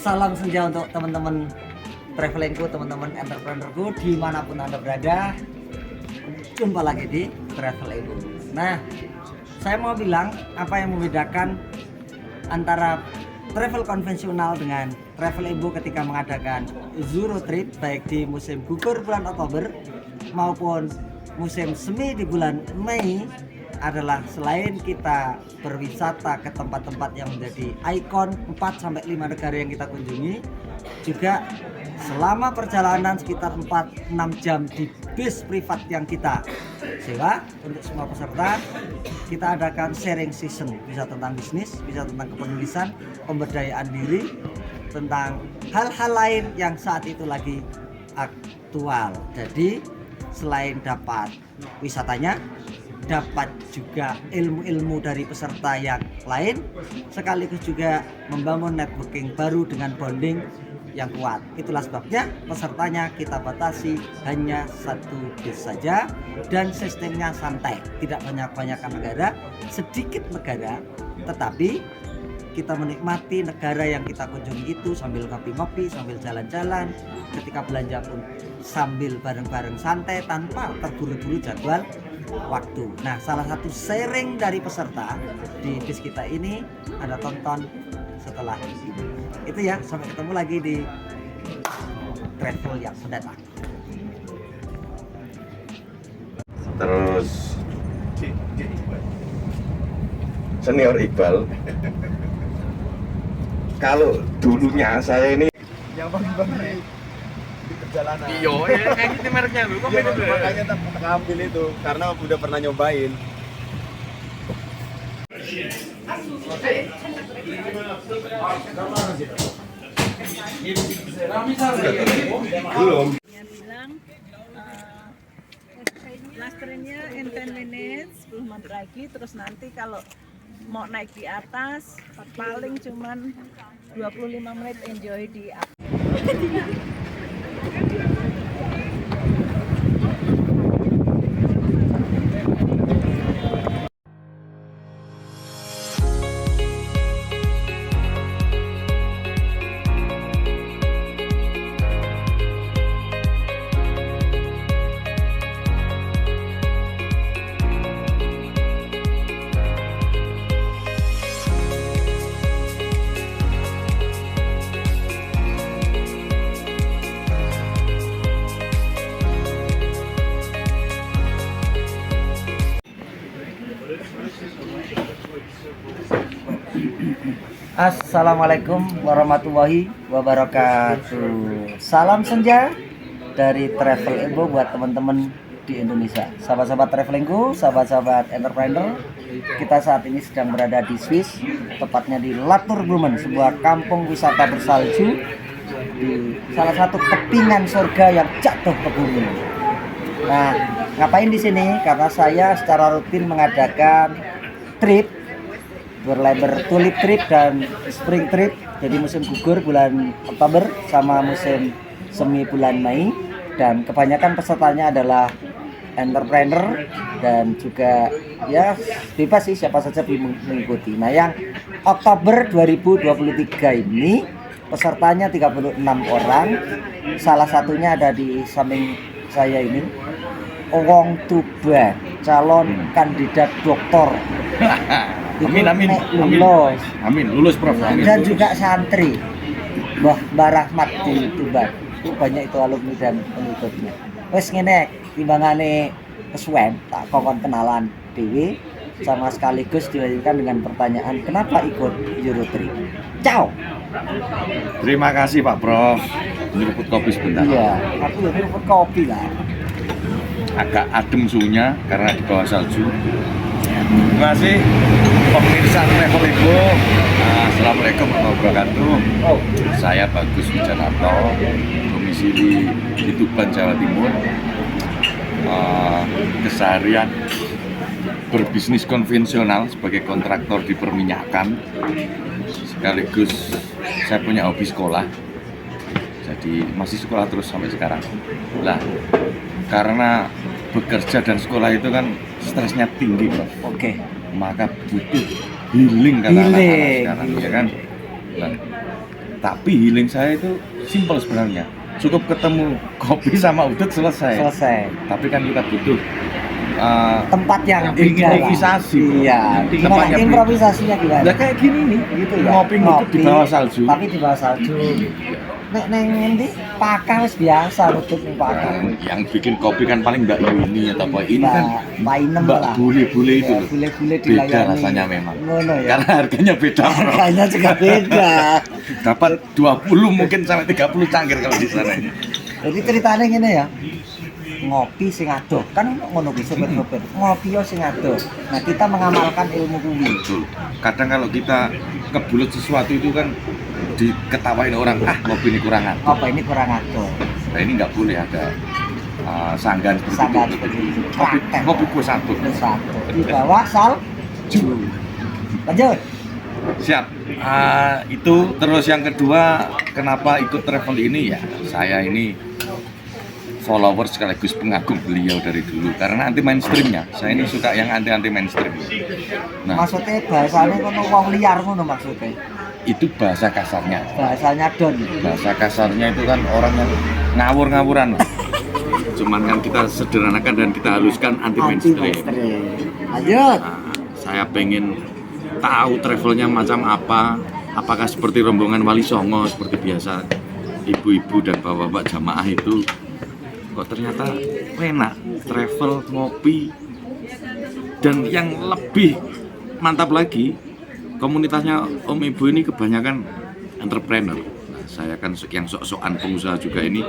Salam senja untuk teman-teman travelingku, teman-teman entrepreneurku dimanapun Anda berada. Jumpa lagi di Travel Ibu. Nah, saya mau bilang apa yang membedakan antara travel konvensional dengan Travel Ibu ketika mengadakan Zero Trip baik di musim gugur bulan Oktober maupun musim semi di bulan Mei adalah selain kita berwisata ke tempat-tempat yang menjadi ikon 4-5 negara yang kita kunjungi, juga selama perjalanan sekitar 4-6 jam di bis privat yang kita sewa untuk semua peserta, kita adakan sharing session, bisa tentang bisnis, bisa tentang kepenulisan, pemberdayaan diri, tentang hal-hal lain yang saat itu lagi aktual. Jadi selain dapat wisatanya, dapat juga ilmu-ilmu dari peserta yang lain, sekaligus juga membangun networking baru dengan bonding yang kuat. Itulah sebabnya pesertanya kita batasi hanya 1 bis saja dan sistemnya santai, tidak banyak-banyakan negara, sedikit negara, tetapi kita menikmati negara yang kita kunjungi itu sambil ngopi-ngopi, sambil jalan-jalan, ketika belanja pun sambil bareng-bareng santai tanpa terburu-buru jadwal waktu. Nah, salah satu sharing dari peserta di bis kita ini ada tonton setelah ini. Itu ya, sampai ketemu lagi di travel yang mendatang. Terus senior Iqbal, kalau dulunya saya ini yang bagi-bagi di perjalanan. Iya, kayak gitu mereknya lu, kok Iya, beda tuh? makanya tak ngambil itu karena udah pernah nyobain. belum. Dia bilang last trainnya in 10 minutes 10 menit lagi, terus nanti kalau mau naik di atas paling cuman 25 menit enjoy di atas. Assalamualaikum warahmatullahi wabarakatuh. Salam senja dari Travel Ibu buat teman-teman di Indonesia, sahabat-sahabat travelingku, sahabat-sahabat entrepreneur. Kita saat ini sedang berada di Swiss, tepatnya di Latorbrunnen, sebuah kampung wisata bersalju di salah satu kepingan surga yang jatuh ke bumi. Nah, ngapain di sini? Karena saya secara rutin mengadakan trip tulip trip dan spring trip. Jadi musim gugur bulan Oktober sama musim semi bulan Mei, dan kebanyakan pesertanya adalah entrepreneur dan juga ya bebas sih, siapa saja mengikuti. Nah, yang Oktober 2023 ini pesertanya 36 orang. Salah satunya ada di samping saya ini, Owong Tuba, calon kandidat doktor. Amin, amin, lulus. amin, lulus Prof. Amin. Dan juga santri Mbah Rahmat di Tuban. Itu banyak itu alumni dan pengikutnya. Wes ngene, timbangane kesuwen tak kokon kenalan dhewe, sama sekaligus dilanjutkan dengan pertanyaan kenapa ikut Eurotrip. Ciao. Terima kasih Pak Prof. Nyeruput kopi sebentar. Iya, aku ya nyeruput kopi lah. Agak adem suhunya karena di bawah salju. Terima kasih pemirsa Travel Ibu. Assalamualaikum warahmatullahi wabarakatuh. Saya Bagus Wijanarto, domisili di Tuban, Jawa Timur. Keseharian berbisnis konvensional sebagai kontraktor di perminyakan, sekaligus saya punya hobi sekolah, jadi masih sekolah terus sampai sekarang. Lah, karena bekerja dan sekolah itu kan stresnya tinggi, Prof. Oke. Maka butuh healing kata anak-anak sekarang, ya kan? Nah, Tapi healing saya itu simpel sebenarnya. Cukup ketemu kopi sama udut selesai. Tapi kan kita butuh Tempat yang beda lah. improvisasi. Iya. Gimana Tempatnya beda. improvisasinya gimana? Lah kayak gini nih, Gitu ya. ngopi di bawah salju. Tapi di bawah salju. Nek neng ngendi Pakah wis biasa udut ning Pakah. Yang bikin kopi kan paling Mbak Yuni atau Mbak ini kan Mbak Inem Mbak lah. bule-bule itu Ya, loh. bule-bule Beda dilayani. rasanya memang. Ngono ya. Karena harganya beda. Bro. Harganya juga beda. Dapat 20 mungkin sampai 30 cangkir kalau di sana ini. Jadi ceritanya gini ya. Ngopi sing adoh. Kan ngono ki sopir-sopir. Ngopi yo sing adoh. Nah, kita mengamalkan ilmu kuwi. Betul. Kadang kalau kita kebulet sesuatu itu kan diketawain orang, ngopi ini kurang adoh. Apa ini kurang adoh? Nah ini nggak boleh ada sanggahan seperti Sanggahan itu. seperti itu. Kopi, Praktek. kopi gue satu. Terus satu. Di bawah salju. Lanjut. Siap. Itu terus yang kedua, kenapa ikut travel ini ya? Saya ini follower sekaligus pengagum beliau dari dulu karena anti mainstreamnya. Saya ini suka yang anti mainstream. Nah, Maksudnya bahasanya kono wong liar ngono maksudnya. itu bahasa kasarnya. Bahasanya don. Bahasa kasarnya itu kan orang yang ngawur-ngawuran. Cuman kan kita sederhanakan dan kita haluskan anti mainstream. Lanjut. Nah, saya pengen tahu travelnya macam apa. Apakah seperti rombongan Wali Songo seperti biasa ibu-ibu dan bapak-bapak jamaah itu kok ternyata enak travel ngopi, dan yang lebih mantap lagi komunitasnya om ibu ini kebanyakan entrepreneur. Nah, saya kan yang sok-sokan pengusaha juga ini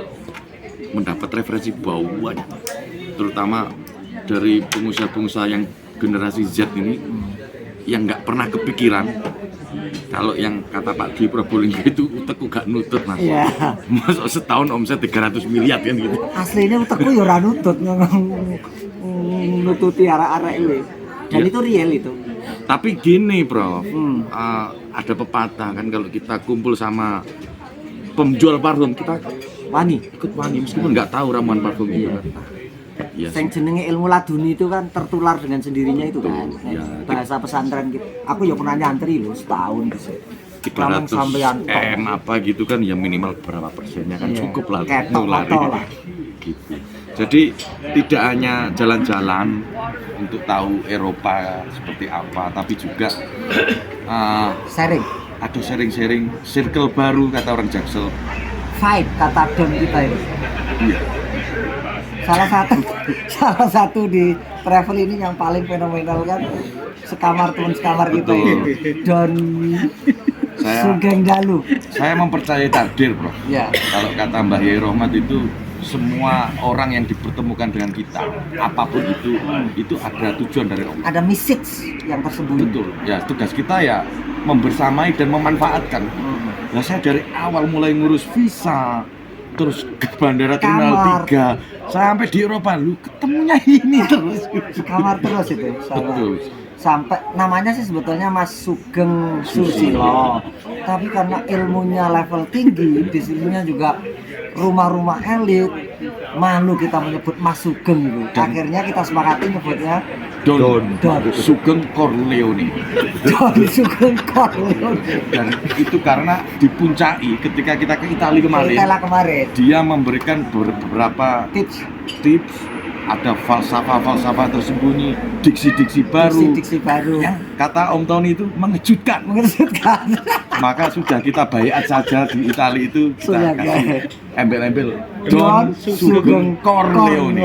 mendapat referensi banyak, terutama dari pengusaha-pengusaha yang generasi Z ini yang nggak pernah kepikiran kalau yang kata Pak Dwi Probolinggo itu utekku gak nutut mas. Iya. Masuk setahun omset 300 miliar kan gitu. Aslinya utekku ya ora nutut nututi arek-arek ini. Dan Iya. itu real itu. Tapi gini Prof, ada pepatah kan kalau kita kumpul sama penjual parfum kita Wani. ikut wani meskipun nggak tahu ramuan parfum itu kan. Iya Sing jenenge ilmu laduni itu kan tertular dengan sendirinya itu kan. Iya. Bahasa pesantren gitu. Aku ya pernah nyantri loh setahun gitu. Langsung 300 sampean tok. M apa gitu kan ya minimal berapa persennya kan Iya. cukup lah Ketok nulari. motor lah. Gitu. Jadi tidak hanya jalan-jalan untuk tahu Eropa seperti apa, tapi juga Sharing. ada sharing-sharing circle baru kata orang Jaksel. Vibe kata don kita itu. Iya. Salah satu di travel ini yang paling fenomenal kan sekamar teman sekamar kita Betul. ini Don Sugeng Dalu. Saya mempercayai takdir, Bro. Ya. Kalau kata Mbah Yai Rohmat itu semua orang yang dipertemukan dengan kita, apapun itu ada tujuan dari Allah. Ada message yang tersembunyi. Betul. Ya, tugas kita ya membersamai dan memanfaatkan. Nah, saya dari awal mulai ngurus visa, terus ke bandara Terminal Kamar. 3, sampai di Eropa, lu ketemunya ini terus. Sekamar terus itu. Betul. Sampai namanya sih sebetulnya Mas Sugeng Susilo. Tapi karena ilmunya level tinggi, di sininya juga rumah-rumah elit, malu kita menyebut Mas Sugeng itu. Akhirnya kita sepakati menyebutnya Don Don. Sugeng Corleone. Don Sugeng Corleone. Dan itu karena dipuncai ketika kita ke Italia kemarin. Italia kemarin. Dia memberikan beberapa Tips ada falsafah tersembunyi, diksi-diksi baru. diksi baru. Yang kata Om Tony itu mengejutkan. Mengejutkan. Maka sudah kita bayat saja di Italia itu Sudah, kita kasih guys. embel-embel Don Sugeng Corleone.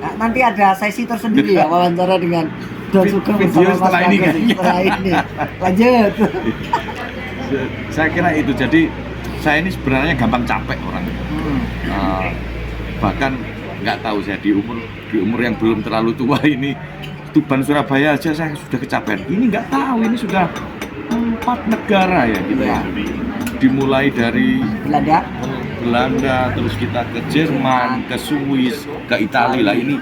Nah, nanti ada sesi tersendiri ya wawancara dengan Don Sugeng Video bersama Mas setelah ini Bagas kayaknya. setelah ini. Lanjut. Saya kira itu. Jadi saya ini sebenarnya gampang capek orangnya. Bahkan nggak tahu saya di umur yang belum terlalu tua ini, Tuban Surabaya aja saya sudah kecapean. Ini nggak tahu, ini sudah 4 negara ya kita ya. Dimulai dari Belanda, terus kita ke Jerman, ke Swiss, ke Italia lah ini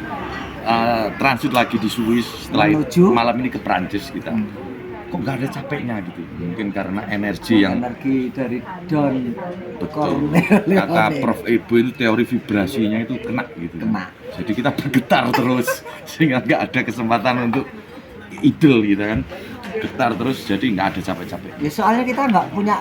transit lagi di Swiss, setelah itu Menuju malam ini ke Prancis kita. Kok nggak ada capeknya gitu? Mungkin karena energi yang energi dari Don betul. Corleone. Kata Prof. Ibu itu teori vibrasinya itu kena gitu. Kena. Jadi kita bergetar terus sehingga nggak ada kesempatan untuk idle gitu kan. getar terus, jadi nggak ada capek-capek. Ya soalnya kita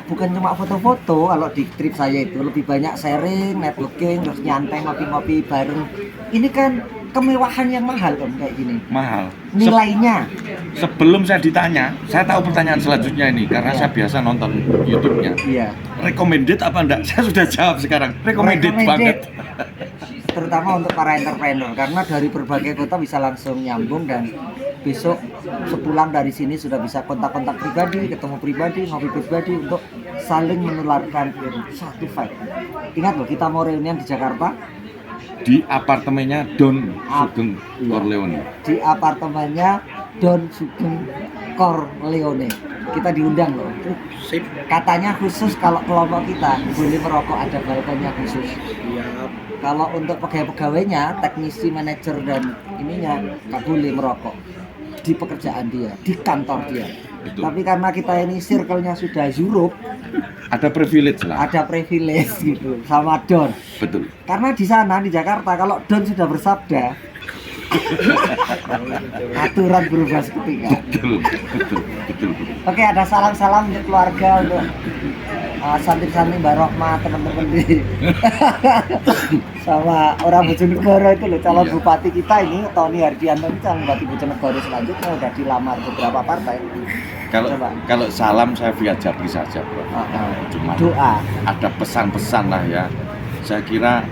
bukan cuma foto-foto. Kalau di trip saya itu lebih banyak sharing, networking, terus nyantai ngopi-ngopi bareng. Ini kan kemewahan yang mahal kan kayak gini. Mahal. Nilainya. Sebelum saya ditanya, saya tahu pertanyaan selanjutnya ini karena saya biasa nonton YouTube-nya. Iya. Recommended apa enggak? Saya sudah jawab sekarang. Recommended banget. Terutama untuk para entrepreneur karena dari berbagai kota bisa langsung nyambung dan besok sepulang dari sini sudah bisa kontak-kontak pribadi, ketemu pribadi, ngopi pribadi untuk saling menularkan satu vibe. Ingat loh, kita mau reunian di Jakarta Di apartemennya Don Sugeng Iya. Corleone. di apartemennya Don Sugeng Corleone. Kita diundang loh. Sip. Katanya khusus kalau kelompok kita boleh merokok, ada balkonnya khusus. Iya. Kalau untuk pegawai-pegawainya, teknisi, manajer dan ininya nggak boleh merokok di pekerjaan dia, di kantor dia. Betul. Tapi karena kita ini circle-nya sudah Europe, Ada privilege lah. ada privilege gitu sama Don. Betul. Karena di sana di Jakarta kalau Don sudah bersabda, aturan berubah seketika. Betul. Oke, ada salam-salam untuk keluarga, untuk santri-santri Mbak Rohma, teman-teman di sama orang Bojonegoro itu loh, calon Iya. bupati kita ini Tony Hardianto ini calon bupati Bojonegoro selanjutnya udah dilamar beberapa partai. Coba. Kalau salam saya via Japri saja, Bro. Cuma Doa. ada pesan-pesan lah ya. Saya kira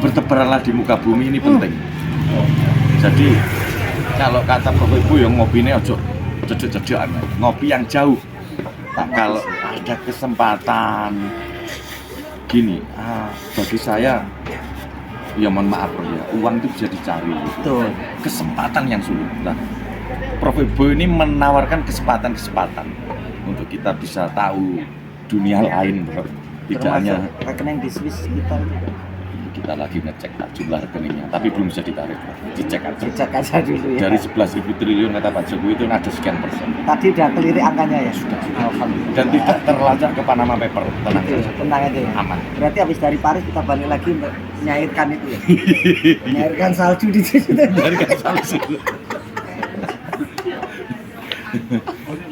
bertebaranlah di muka bumi ini penting. Jadi kalau kata Bapak Ibu yang ngopinya ojo cedek-cedekan, ngopi yang jauh. Nah, kalau ada kesempatan gini, bagi saya ya mohon maaf ya, uang itu bisa dicari. Betul. Kesempatan yang sulit. Nah, Prof Ibu ini menawarkan kesempatan-kesempatan untuk kita bisa tahu dunia lain, Bro. Tidak hanya Termasuk rekening di Swiss kita juga. kita lagi ngecek jumlah rekeningnya, tapi belum bisa ditarik, Bro. Dicek aja. Dicek aja dulu ya. Dari 11.000 triliun kata Pak Jokowi itu ada sekian persen Tadi udah kelirik angkanya ya. Alhamdulillah. dan tidak terlacak ke Panama Paper. Tenang Oke, saja. tenang aja ya. Aman. Berarti habis dari Paris kita balik lagi untuk nyairkan itu ya. Nyairkan salju di situ. Dari salah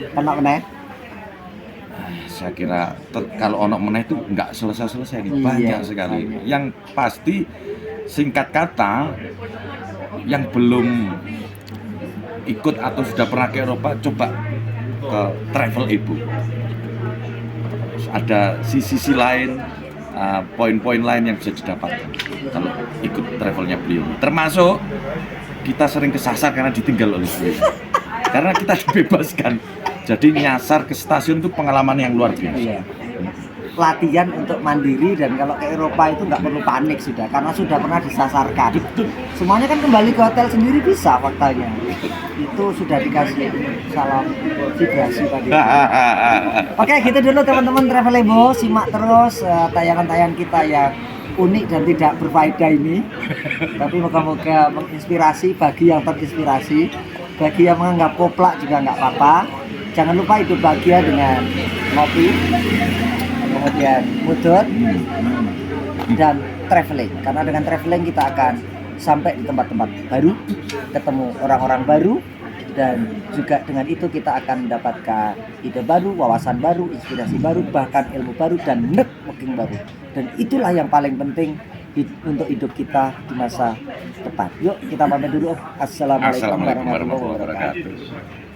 Kena meneh. Saya kira kalau onok meneh itu nggak selesai-selesai nih, Iya, banyak sekali. banyak. Yang pasti singkat kata yang belum ikut atau sudah pernah ke Eropa coba ke Travel Ibu. Ada sisi lain, poin-poin lain yang bisa didapatkan kalau ikut travelnya beliau. Termasuk kita sering kesasar karena ditinggal oleh beliau. Karena kita dibebaskan. Jadi nyasar ke stasiun itu pengalaman yang luar biasa. Iya. Latihan untuk mandiri dan kalau ke Eropa itu nggak perlu panik sudah karena sudah pernah disasarkan. Semuanya kan kembali ke hotel sendiri bisa faktanya. Itu sudah dikasih salam vibrasi tadi. Oke, gitu dulu teman-teman Travelebo, simak terus tayangan-tayangan kita yang unik dan tidak berfaedah ini. Tapi moga-moga menginspirasi bagi yang terinspirasi, bagi yang menganggap koplak juga nggak apa-apa. Jangan lupa hidup bahagia dengan ngopi, kemudian mudut, dan traveling. Karena dengan traveling kita akan sampai di tempat-tempat baru, ketemu orang-orang baru, dan juga dengan itu kita akan mendapatkan ide baru, wawasan baru, inspirasi baru, bahkan ilmu baru dan networking baru. Dan itulah yang paling penting untuk hidup kita di masa depan. Yuk kita pamit dulu. Assalamualaikum warahmatullahi wabarakatuh.